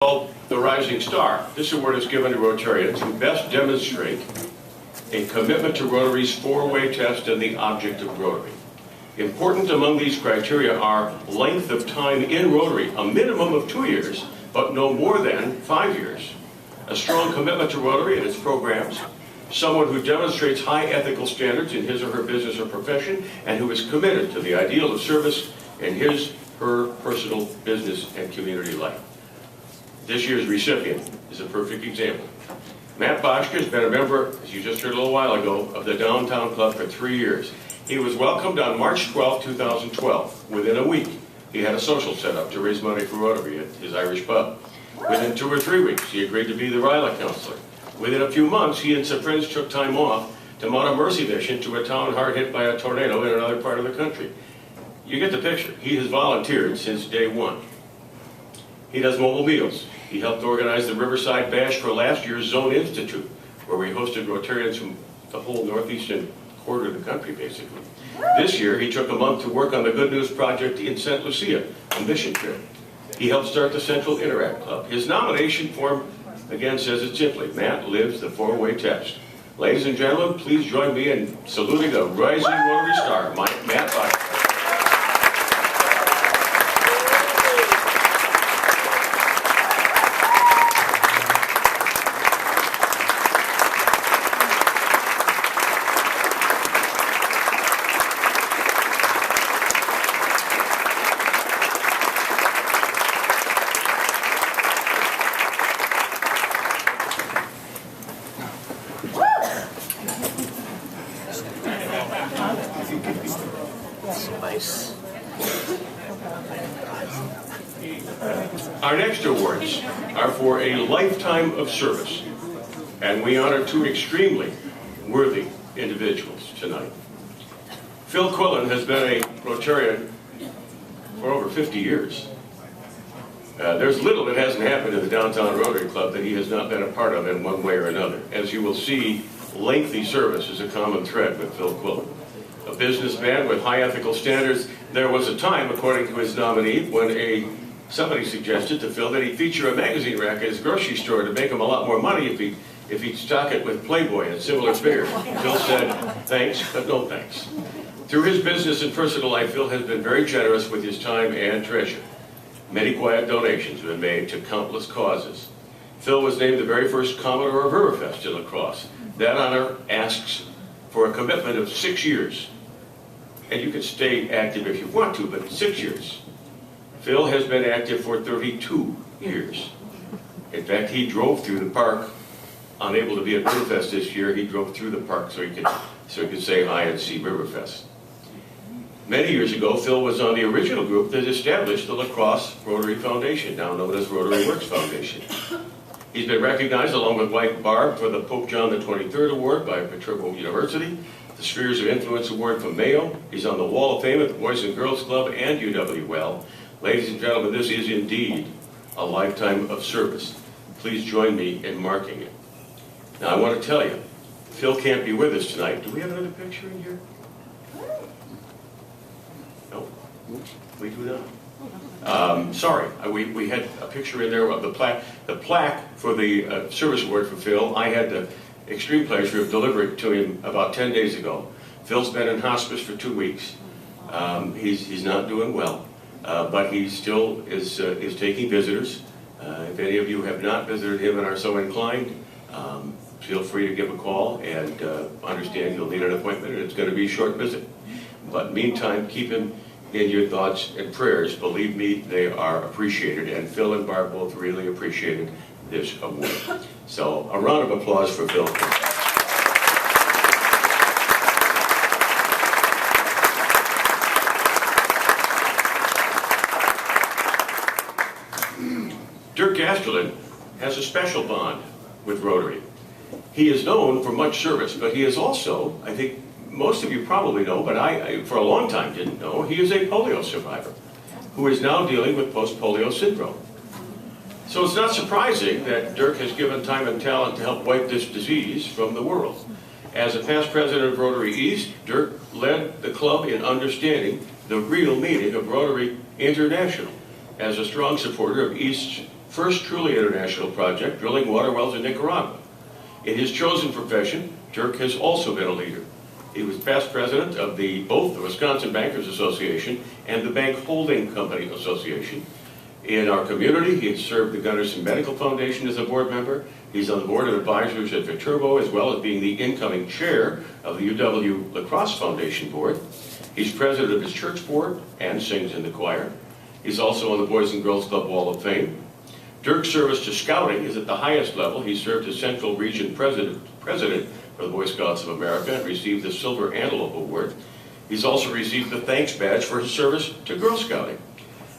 Called the Rising Star. This award is given to Rotarians who best demonstrate a commitment to Rotary's four-way test and the object of Rotary. Important among these criteria are length of time in Rotary, a minimum of 2 years, but no more than 5 years. A strong commitment to Rotary and its programs, someone who demonstrates high ethical standards in his or her business or profession, and who is committed to the ideal of service in his/her personal, business, and community life. This year's recipient is a perfect example. Matt Boshcka has been a member, as you just heard a little while ago, of the Downtown Club for 3 years. He was welcomed on March 12, 2012. Within a week, he had a social set up to raise money for Rotary at his Irish pub. Within 2 or 3 weeks, he agreed to be the RILA counselor. Within a few months, he and some friends took time off to mount a mercy mission to a town hard hit by a tornado in another part of the country. You get the picture. He has volunteered since day one. He does mobile meals. He helped organize the Riverside Bash for last year's Zone Institute, where we hosted Rotarians from the whole northeastern quarter of the country, basically. This year, he took a month to work on the Good News Project in St. Lucia, a mission trip. He helped start the Central Interact Club. His nomination form, again, says it simply: Matt lives the four-way test. Ladies and gentlemen, please join me in saluting a rising Rotary star, Matt Boshcka. Our next awards are for a lifetime of service, and we honor two extremely worthy individuals tonight. Phil Quillin has been a Rotarian for over 50 years. There's little that hasn't happened in the Downtown Rotary Club that he has not been a part of in one way or another. As you will see, lengthy service is a common thread with Phil Quillin. A businessman with high ethical standards, there was a time, according to his nominee, when somebody suggested to Phil that he feature a magazine rack at his grocery store to make him a lot more money if he'd stock it with Playboy and similar figures. Phil said, thanks, but no thanks. Through his business and personal life, Phil has been very generous with his time and treasure. Many quiet donations have been made to countless causes. Phil was named the very first Commodore of Riverfest in La Crosse. That honor asks for a commitment of 6 years. And you can stay active if you want to, but 6 years. Phil has been active for 32 years. In fact, he drove through the park, unable to be at Riverfest this year. He drove through the park so he could say hi and see Riverfest. Many years ago, Phil was on the original group that established the La Crosse Rotary Foundation, now known as Rotary Works Foundation. He's been recognized, along with wife Barb, for the Pope John XXIII Award by Petrovo University, the Spheres of Influence Award from Mayo. He's on the Wall of Fame at the Boys and Girls Club and UW-Well. Ladies and gentlemen, this is indeed a lifetime of service. Please join me in marking it. Now, I want to tell you, Phil can't be with us tonight. Do we have another picture in here? No? We do not? Sorry, we had a picture in there of the plaque for the service award for Phil. I had the extreme pleasure of delivering it to him about 10 days ago. Phil's been in hospice for 2 weeks. He's not doing well. But he still is taking visitors. If any of you have not visited him and are so inclined, feel free to give a call, and understand you'll need an appointment, and it's going to be a short visit. But meantime, keep him in your thoughts and prayers. Believe me, they are appreciated, and Phil and Barb both really appreciated this award. So a round of applause for Phil. Dirk Gasterland has a special bond with Rotary. He is known for much service, but he is also, I think most of you probably know, but I for a long time didn't know, he is a polio survivor who is now dealing with post-polio syndrome. So it's not surprising that Dirk has given time and talent to help wipe this disease from the world. As a past president of Rotary East, Dirk led the club in understanding the real meaning of Rotary International. As a strong supporter of East's first truly international project, drilling water wells in Nicaragua. In his chosen profession, Dirk has also been a leader. He was past president of both the Wisconsin Bankers Association and the Bank Holding Company Association. In our community, he has served the Gunderson Medical Foundation as a board member. He's on the board of advisors at Viterbo, as well as being the incoming chair of the UW Lacrosse Foundation board. He's president of his church board and sings in the choir. He's also on the Boys and Girls Club Wall of Fame. Dirk's service to scouting is at the highest level. He served as Central Region President for the Boy Scouts of America and received the Silver Antelope Award. He's also received the Thanks Badge for his service to Girl Scouting.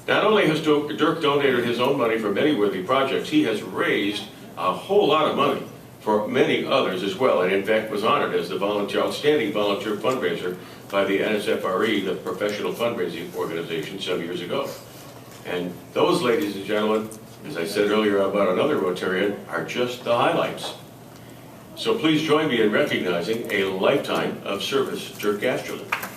Not only has Dirk donated his own money for many worthy projects, he has raised a whole lot of money for many others as well, and in fact was honored as the outstanding volunteer fundraiser by the NSFRE, the professional fundraising organization, some years ago. And those, ladies and gentlemen, as I said earlier about another Rotarian, are just the highlights. So please join me in recognizing a lifetime of service, Dirk Gasterland.